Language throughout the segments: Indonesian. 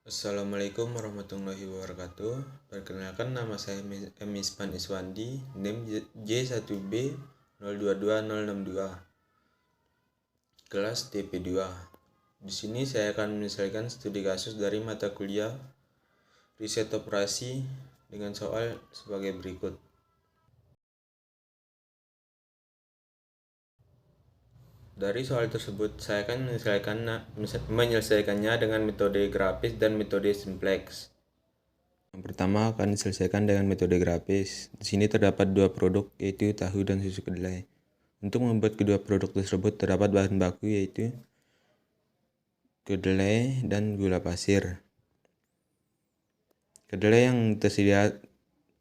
Assalamualaikum warahmatullahi wabarakatuh. Perkenalkan, nama saya Mispan Iswandi, NIM J1B022062, kelas TP2. Di sini saya akan menyelesaikan studi kasus dari mata kuliah riset operasi dengan soal sebagai berikut. Dari soal tersebut, saya akan menyelesaikannya dengan metode grafis dan metode simplex. Yang pertama akan diselesaikan dengan metode grafis. Di sini terdapat dua produk, yaitu tahu dan susu kedelai. Untuk membuat kedua produk tersebut terdapat bahan baku, yaitu kedelai dan gula pasir. Kedelai yang tersedia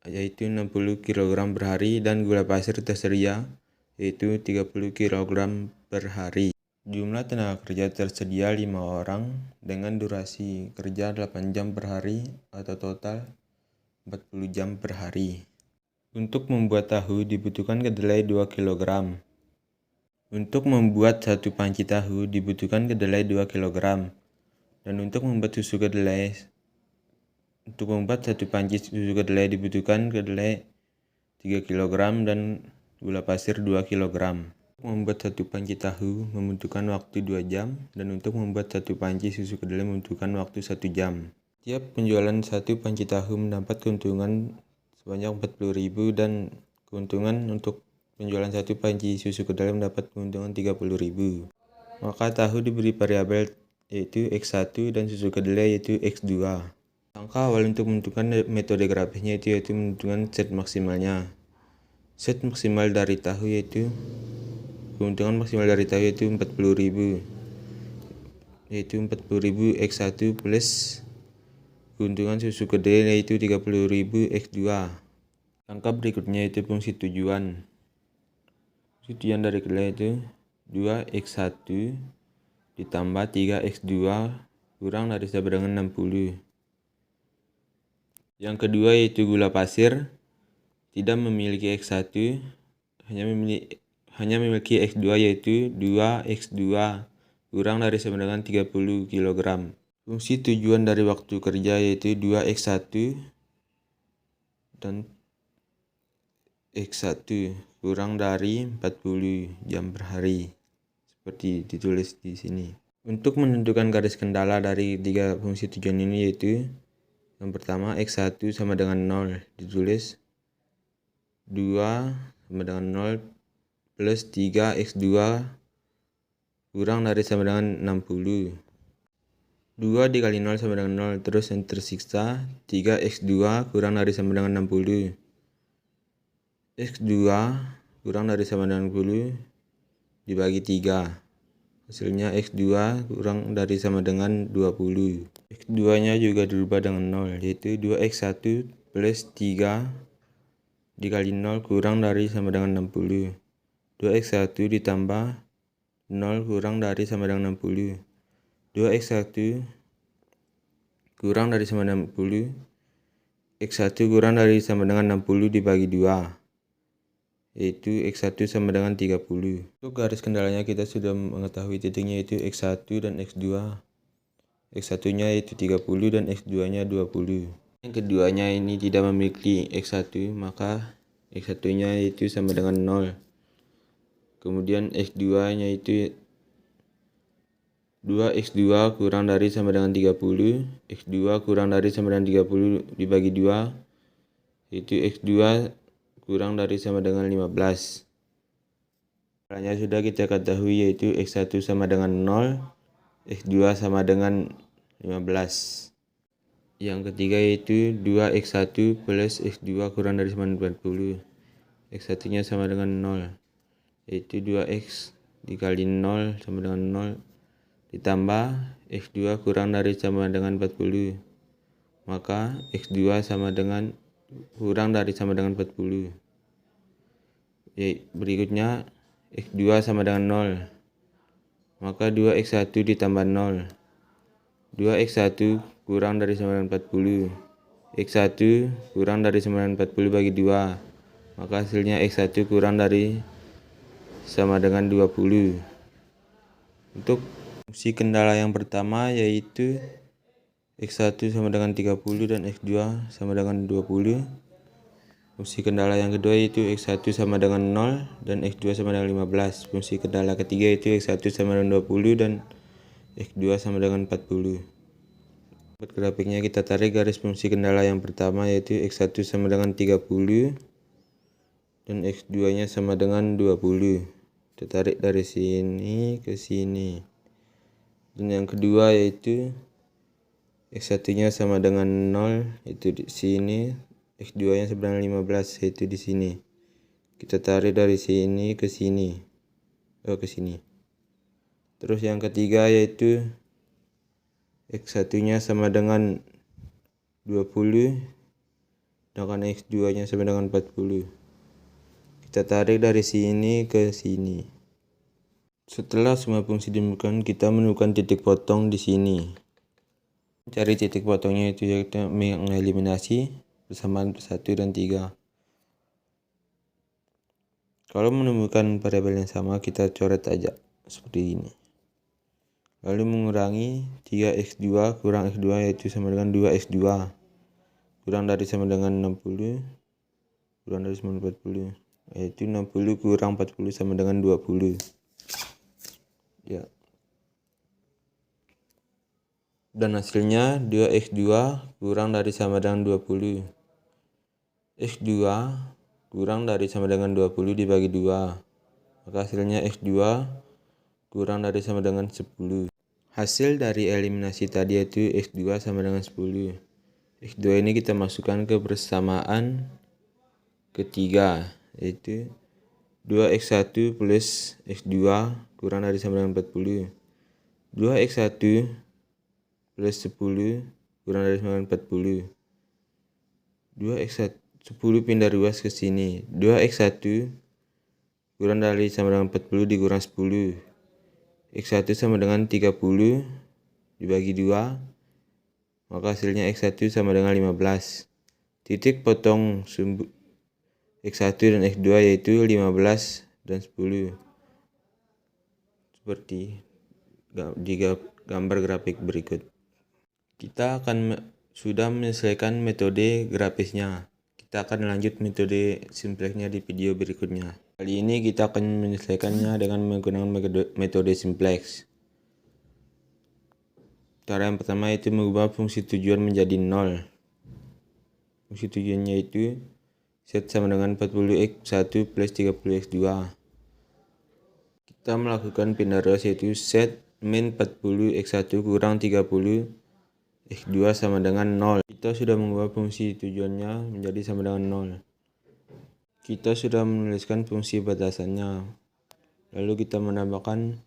yaitu 60 kg per hari dan gula pasir tersedia yaitu 30 kg per hari. Jumlah tenaga kerja tersedia 5 orang dengan durasi kerja 8 jam per hari atau total 40 jam per hari. Untuk membuat tahu dibutuhkan kedelai 2 kg. Untuk membuat satu panci tahu dibutuhkan kedelai 2 kg. Dan untuk membuat satu panci susu kedelai dibutuhkan kedelai 3 kg dan gula pasir 2 kg. Membuat satu panci tahu membutuhkan waktu 2 jam dan untuk membuat satu panci susu kedelai membutuhkan waktu 1 jam. Tiap penjualan satu panci tahu mendapat keuntungan sebanyak 40.000 dan keuntungan untuk penjualan satu panci susu kedelai mendapat keuntungan 30.000. Maka tahu diberi variabel yaitu X1 dan susu kedelai yaitu X2. Langkah awal untuk menentukan metode grafisnya yaitu menentukan set maksimalnya. Set maksimal dari tahu yaitu keuntungan maksimal dari tahu yaitu 40.000, yaitu 40.000 X1 plus keuntungan susu kedelai yaitu 30.000 X2. Langkah berikutnya yaitu fungsi tujuan. Tujuan dari kedelai itu 2X1 ditambah 3X2 kurang dari sama dengan 60. Yang kedua yaitu gula pasir tidak memiliki X1, hanya memiliki X2 yaitu 2X2 kurang dari sama dengan 30 kg. Fungsi tujuan dari waktu kerja yaitu 2X1 dan X1 kurang dari 40 jam per hari, seperti ditulis di sini. Untuk menentukan garis kendala dari tiga fungsi tujuan ini yaitu yang pertama X1 sama dengan 0, ditulis 2 sama dengan 0 plus 3X2 kurang dari sama dengan 60. 2 dikali 0 sama dengan 0, terus yang tersiksa 3X2 kurang dari sama dengan 60. X2 kurang dari sama dengan 60 dibagi 3. Hasilnya X2 kurang dari sama dengan 20. X2 nya juga dirubah dengan 0, yaitu 2X1 plus 3 dikali 0 kurang dari sama dengan 60. 2X1 ditambah 0 kurang dari sama dengan 60. 2X1 kurang dari sama dengan 60. X1 kurang dari sama dengan 60 dibagi 2. Yaitu X1 sama dengan 30. Untuk garis kendalanya kita sudah mengetahui titiknya yaitu X1 dan X2. X1 nya yaitu 30 dan X2 nya 20. Yang keduanya ini tidak memiliki X1, maka X1 nya yaitu sama dengan 0. Kemudian X2 nya yaitu 2X2 kurang dari sama dengan 30. X2 kurang dari sama dengan 30 dibagi 2. Yaitu X2 kurang dari sama dengan 15. Caranya sudah kita ketahui yaitu X1 sama dengan 0, X2 sama dengan 15. Yang ketiga yaitu 2X1 plus X2 kurang dari sama dengan 40. X1 nya sama dengan 0, yaitu 2X dikali 0 sama dengan 0 ditambah X2 kurang dari sama dengan 40. Maka X2 sama dengan kurang dari sama dengan 40. Berikutnya X2 sama dengan 0. Maka 2X1 ditambah 0. 2X1 kurang dari sama dengan 40. X1 kurang dari sama dengan 40 bagi 2. Maka hasilnya X1 kurang dari sama dengan 20. Untuk fungsi kendala yang pertama yaitu X1 sama dengan 30 dan X2 sama dengan 20. Fungsi kendala yang kedua yaitu X1 sama dengan 0 dan X2 sama dengan 15. Fungsi kendala ketiga yaitu X1 sama dengan 20 dan X2 sama dengan 40. Buat grafiknya kita tarik garis fungsi kendala yang pertama yaitu X1 sama dengan 30 dan X2 nya sama dengan 20. Kita tarik dari sini ke sini. Dan yang kedua yaitu X1 nya sama dengan 0 itu di sini, X2 nya sama dengan 15 yaitu di sini. Kita tarik dari sini ke sini. Ke sini. Terus yang ketiga yaitu X1 nya sama dengan 20 sedangkan X2 nya sama dengan 40. Kita tarik dari sini ke sini. Setelah semua fungsi ditemukan, kita menemukan titik potong di sini. Cari titik potongnya itu yaitu mengeliminasi persamaan 1 dan 3. Kalau menemukan variabel yang sama, kita coret aja seperti ini. Lalu mengurangi 3x2 kurang x2 yaitu sama dengan 2x2. Kurang dari sama dengan 60. Kurang dari sama dengan 40. Yaitu 60 kurang 40 sama dengan 20. Ya. Dan hasilnya 2x2 kurang dari sama dengan 20. X2 kurang dari sama dengan 20 dibagi 2. Maka hasilnya X2 kurang dari sama dengan 10. Hasil dari eliminasi tadi yaitu X2 sama dengan 10. X2 ini kita masukkan ke persamaan ketiga yaitu 2x1 plus x2 kurang dari sama dengan 40. 2x1 plus 10 kurang dari sama dengan 40. 2x1 10 pindah ruas ke sini. 2x1 kurang dari sama dengan 40 dikurang 10. X1 sama dengan 30 dibagi 2. Maka hasilnya X1 sama dengan 15. Titik potong X1 dan X2 yaitu 15 dan 10. Seperti di gambar grafik berikut. Kita sudah menyelesaikan metode grafisnya. Kita akan lanjut metode simplexnya di video berikutnya. Kali ini kita akan menyelesaikannya dengan menggunakan metode simplex. Cara yang pertama yaitu mengubah fungsi tujuan menjadi 0. Fungsi tujuannya yaitu Z sama dengan 40x1 plus 30x2. Kita melakukan pindah ruas yaitu Z min 40x1 kurang 30 X2 sama dengan 0. Kita sudah mengubah fungsi tujuannya menjadi sama dengan 0. Kita sudah menuliskan fungsi batasannya. Lalu kita menambahkan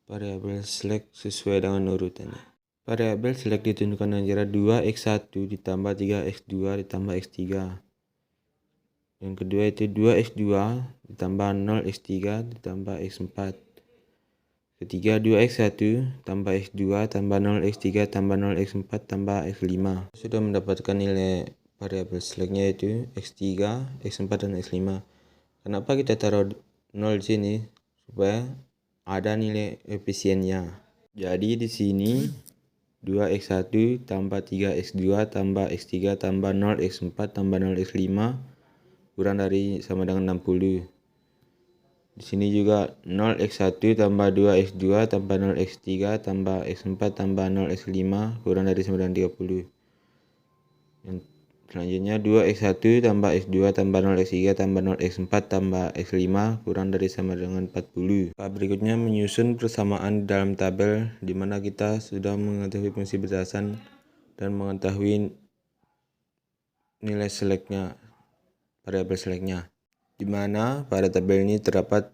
variabel select sesuai dengan urutannya. Variabel select ditentukan antara 2x1 ditambah 3x2 ditambah x3. Yang kedua itu 2x2 ditambah 0x3 ditambah x4. Ketiga 2x1 tambah x2 tambah 0x3 tambah 0x4 tambah x5. Sudah mendapatkan nilai variabel selectnya yaitu x3, x4 dan x5. Kenapa kita taruh 0 di sini? Supaya ada nilai efisiennya. Jadi di sini 2x1 tambah 3x2 tambah x3 tambah 0x4 tambah 0x5 kurang dari sama dengan 60. Di sini juga 0x1 tambah 2x2 tambah 0x3 tambah x4 tambah 0x5 kurang dari sama dengan 30. Dan selanjutnya 2x1 tambah x2 tambah 0x3 tambah 0x4 tambah x5 kurang dari sama dengan 40. Berikutnya menyusun persamaan dalam tabel di mana kita sudah mengetahui fungsi batasan dan mengetahui nilai selectnya, variabel selectnya. Di mana pada tabel ini terdapat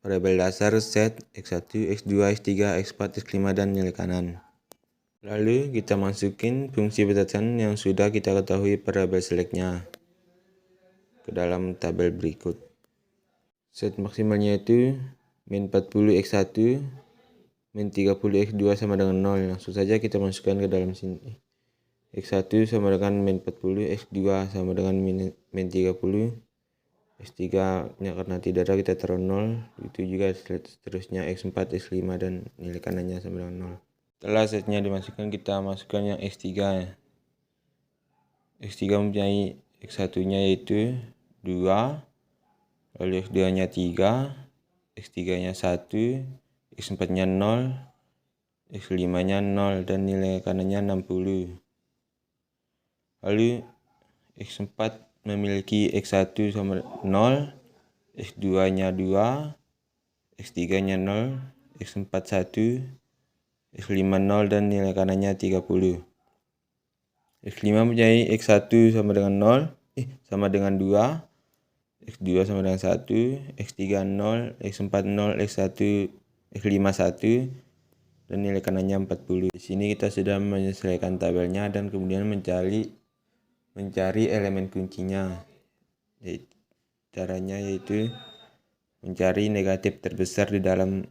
variabel dasar Z, X1, X2, X3, X4, X5 dan nilai kanan. Lalu kita masukin fungsi batasan yang sudah kita ketahui variabel selectnya ke dalam tabel berikut. Z maksimalnya itu min 40 X1 min 30 X2 sama dengan 0. Langsung saja kita masukkan ke dalam sini. X1 sama dengan min 40, X2 sama dengan min 30, X3 nya karena tidak ada kita taruh 0, itu juga seterusnya X4, X5 dan nilai kanannya sama dengan 0. Setelah setnya dimasukkan, kita masukkan yang X3. X3 mempunyai X1-nya yaitu 2, lalu X2-nya 3, X3-nya 1, X4-nya 0, X5-nya 0, dan nilai kanannya 60. Lalu X4 memiliki X1 sama 0, X2-nya 2, X3-nya 0, X4 1, X5 0, dan nilai kanannya 30. X5 mempunyai X1 sama dengan 0, sama dengan 2, X2 sama dengan 1, X3 0, X4 0, X1, X5 1, dan nilai kanannya 40. Di sini kita sudah menyesuaikan tabelnya dan kemudian mencari elemen kuncinya. Caranya yaitu mencari negatif terbesar di dalam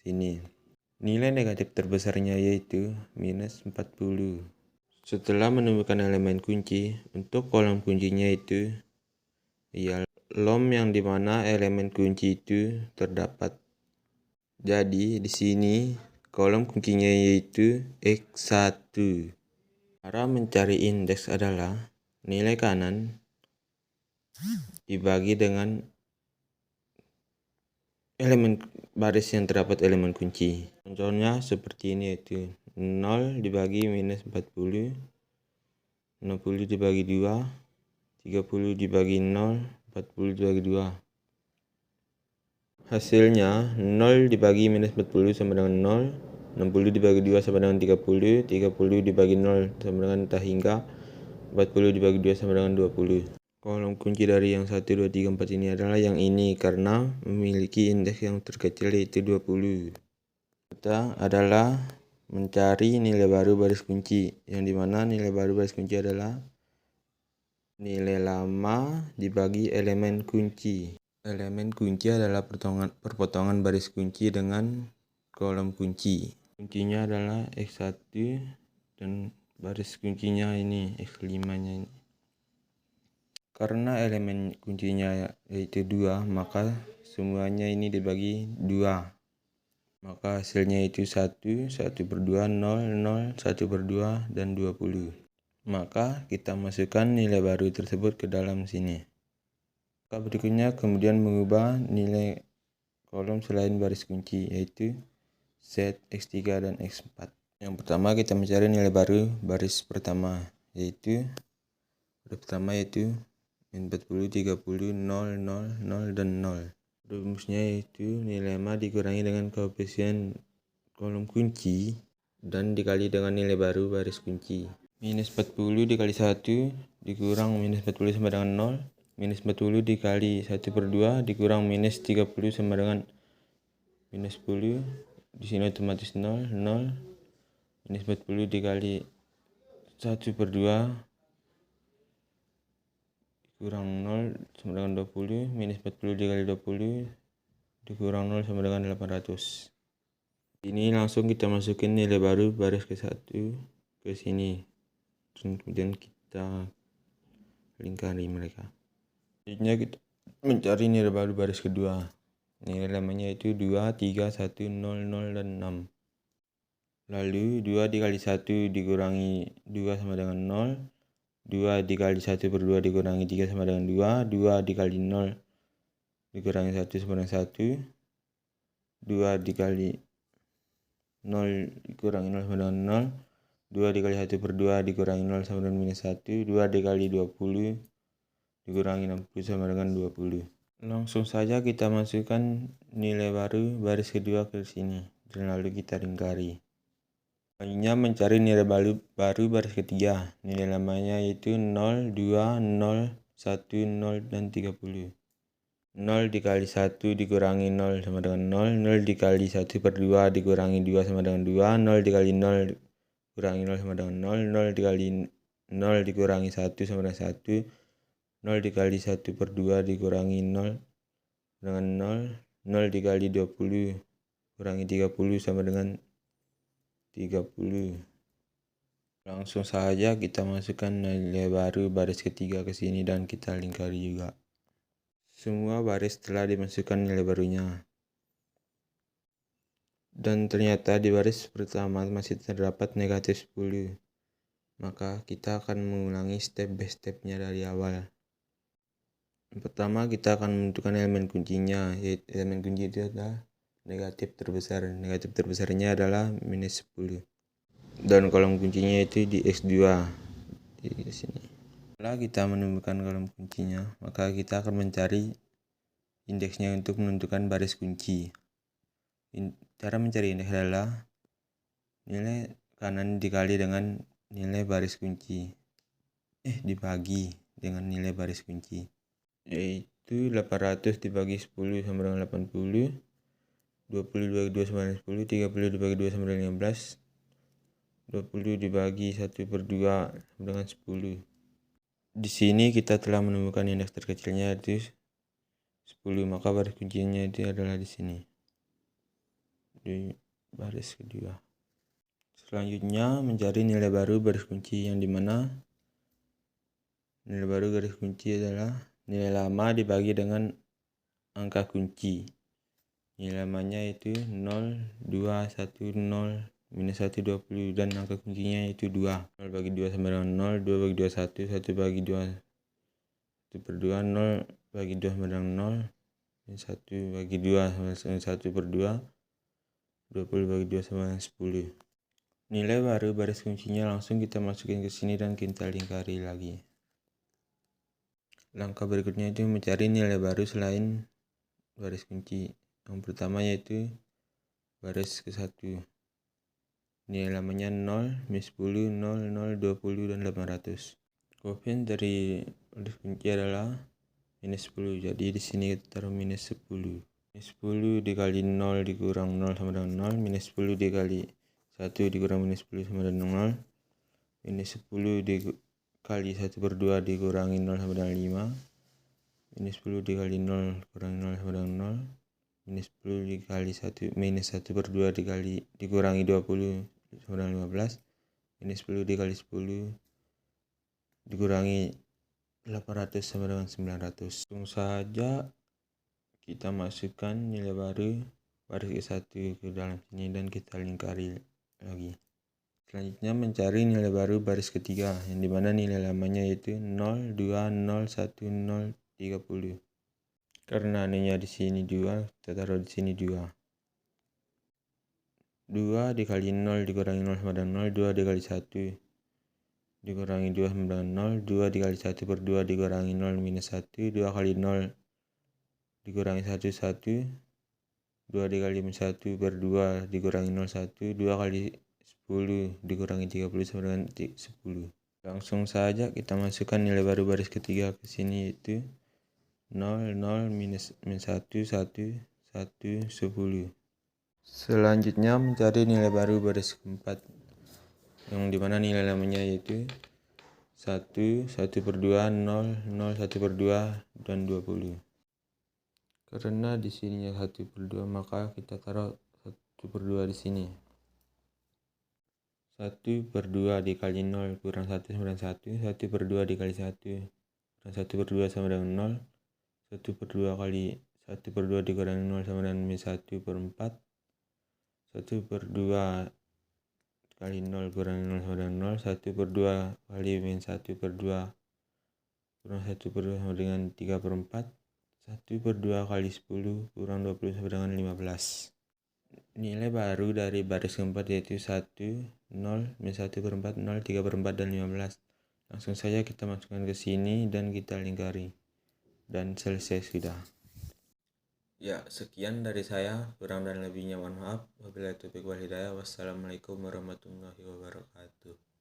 sini. Nilai negatif terbesarnya yaitu minus 40. Setelah menemukan elemen kunci, untuk kolom kuncinya itu ialah LOM yang dimana elemen kunci itu terdapat. Jadi di sini kolom kuncinya yaitu X1. Cara mencari indeks adalah nilai kanan dibagi dengan elemen baris yang terdapat elemen kunci. Contohnya seperti ini, yaitu 0 dibagi minus 40, 60 dibagi 2, 30 dibagi 0, 40 dibagi 2. Hasilnya 0 dibagi minus 40 sama dengan 0, 60 dibagi 2 sama dengan 30, 30 dibagi 0 sama dengan tak hingga, 40 dibagi 2 sama dengan 20. Kolom kunci dari yang 1, 2, 3, 4 ini adalah yang ini karena memiliki indeks yang terkecil yaitu 20. Kita adalah mencari nilai baru baris kunci, yang dimana nilai baru baris kunci adalah nilai lama dibagi elemen kunci. Elemen kunci adalah perpotongan baris kunci dengan kolom kunci. Kuncinya adalah X1 dan baris kuncinya ini X5-nya ini. Karena elemen kuncinya yaitu 2, maka semuanya ini dibagi 2. Maka hasilnya itu 1, 1 per 2, 0, 0, 1 per 2, dan 20. Maka kita masukkan nilai baru tersebut ke dalam sini. Maka berikutnya kemudian mengubah nilai kolom selain baris kunci, yaitu Z, X3, dan X4. Yang pertama kita mencari nilai baru baris pertama, yaitu 40, 30, 0, 0, 0, dan 0. Rumusnya yaitu nilai ma dikurangi dengan koefisien kolom kunci dan dikali dengan nilai baru baris kunci. Minus 40 dikali 1 dikurang minus 40 sama dengan 0. Minus 40 dikali 1 per 2 dikurang minus 30 sama dengan minus 10. Di sini otomatis 0, 0. Minus 40 dikali 1 per 2 kurang 0 sama dengan 20, minus 40 dikali 20 dikurang 0 sama dengan 800. Ini langsung kita masukin nilai baru baris ke-1 ke sini, dan kemudian kita lingkari mereka. Selanjutnya kita mencari nilai baru baris kedua. Nilai lamanya itu 2, 3, 1, 0, 0, dan 6. Lalu 2 dikali 1 dikurangi 2 sama dengan 0. 2 dikali 1 per 2 dikurangi 3 sama dengan 2. 2 dikali 0 dikurangi 1 sama dengan 1. 2 dikali 0 dikurangi 0 sama dengan 0. 2 dikali 1 per 2 dikurangi 0 sama dengan minus 1. 2 dikali 20 dikurangi 60 sama dengan 20. Langsung saja kita masukkan nilai baru baris kedua ke sini, dan lalu kita lingkari. Selanjutnya mencari nilai baru baris ketiga. Nilai lamanya yaitu 0, 2, 0, 1, 0, dan 30. 0 dikali 1 dikurangi 0 sama dengan 0. 0 dikali 1 per 2 dikurangi 2 sama dengan 2. 0 dikali 0 dikurangi 0 sama dengan 0. 0 dikali 0 dikurangi 1 sama dengan 1. 0 dikali 1 per 2 dikurangi 0 dengan 0. 0 dikali 20 kurangi 30 sama dengan 30. Langsung saja kita masukkan nilai baru baris ketiga ke sini dan kita lingkari juga. Semua baris telah dimasukkan nilai barunya. Dan ternyata di baris pertama masih terdapat negatif 10. Maka kita akan mengulangi step by stepnya dari awal. Pertama kita akan menentukan elemen kuncinya, yaitu elemen kunci itu adalah negatif terbesar. Negatif terbesarnya adalah minus 10. Dan kolom kuncinya itu di X2 di sini. Setelah kita menemukan kolom kuncinya, maka kita akan mencari indeksnya untuk menentukan baris kunci. Cara mencari indeks adalah nilai kanan dikali dengan nilai baris kunci. Dibagi dengan nilai baris kunci. Yaitu 800 dibagi 10 sama dengan 80, 20 dibagi 2 sama dengan 10, 30 dibagi 2 sama dengan 15, 20 dibagi 1/2 sama dengan 10. Di sini kita telah menemukan indeks terkecilnya yaitu 10, maka baris kuncinya itu adalah di sini. Di baris kedua. Selanjutnya mencari nilai baru baris kunci, yang dimana nilai baru garis kunci adalah nilai lama dibagi dengan angka kunci. Nilai lamanya itu 0, 2, 1, 0, minus 1, 20, dan angka kuncinya itu 2. 0 bagi 2 sama dengan 0, 2 bagi 2, 1, 1 bagi 2, 1/2, 0 bagi 2 sama dengan 0, 1 bagi 2 sama dengan 1/2, 20 bagi 2 sama dengan 10. Nilai baru baris kuncinya langsung kita masukin ke sini dan kita lingkari lagi. Langkah berikutnya itu mencari nilai baru selain baris kunci. Yang pertama yaitu baris ke-1. Nilai lamanya 0, minus 10, 0, 0, 20, dan 800. Koefisien dari baris kunci adalah minus 10. Jadi di sini kita taruh minus 10. Minus 10 dikali 0 dikurang 0 sama dengan 0. Minus 10 dikali 1 dikurang minus 10 sama dengan 0. Minus 10 dikali 1/2 dikurangi 0 sama dengan 5. Minus 10 dikali 0 kurangi 0 sama dengan 0. Minus 10 dikali 1 minus 1/2 dikurangi 20 sama dengan 15. Minus 10 dikali 10 dikurangi 800 sama dengan 900. Langsung saja kita masukkan nilai baru baris ke-1 ke dalam sini dan kita lingkari lagi. Selanjutnya mencari nilai baru baris ketiga, yang dimana nilai lamanya yaitu 0, 2, 0, 1, 0, 30. Karena nilainya di sini 2, kita taruh di sini 2. 2 dikali 0 dikurangi 0 sama dengan 0, 2 dikali 1 dikurangi 2 sama dengan 0, 2 dikali 1/2 dikurangi 0 minus 1, 2 kali 0 dikurangi 1, 1, 2 dikali 1/2 dikurangi 0, 1, 2 kali 10 dikurangi 30 sama dengan 10. Langsung saja kita masukkan nilai baru baris ketiga ke sini yaitu 0, 0, minus 1, 1, 1, 10. Selanjutnya mencari nilai baru baris keempat, yang dimana nilai lamanya yaitu 1, 1/2, 0, 0, 1/2, dan 20. Karena di sini 1/2, maka kita taruh 1/2 di sini. 1/2 dikali 0 kurang 1 sama dengan 1, 1/2 dikali 1 kurang 1/2 sama dengan 0, 1/2 kali 1/2 dikurangi 0 sama dengan minus 1/4, 1/2 kali 0 kurangi 0 sama dengan 0, 1/2 kali minus 1/2 kurang 1/2 sama dengan 3/4, 1/2 kali 10 kurang 20 sama dengan 15. Nilai baru dari baris keempat yaitu 1, 0, minus 1/4, 0, 3/4, dan 15. Langsung saja kita masukkan ke sini dan kita lingkari. Dan selesai sudah. Ya, sekian dari saya. Kurang dan lebihnya mohon maaf. Wabillahi taufiq wal hidayah. Wassalamualaikum warahmatullahi wabarakatuh.